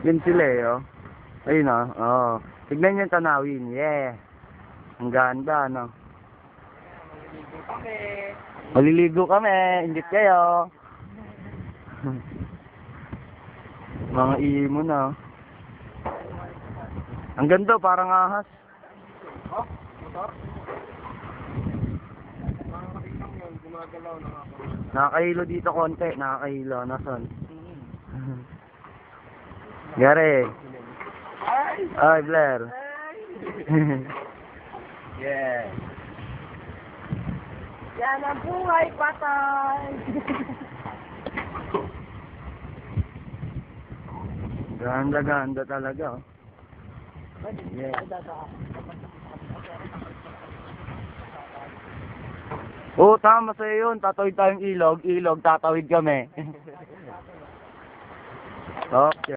Yun sila eh, oh. Ayun, oh. Oh. Tignan niyo yung tanawin. Yeah. Ang ganda, no? Maliligo kami. Ingit kayo. Mga imo na. Ang ganda, parang ahas. Nakakahilo dito konti. Nakakahilo. Nasaan? Gary. Ay, Blair. Yeah. Yan ang buhay, patay! Ganda talaga, oh. Yeah. Oo, tama sa'yo yun. Tatawid tayong ilog, tatawid kami. Okay.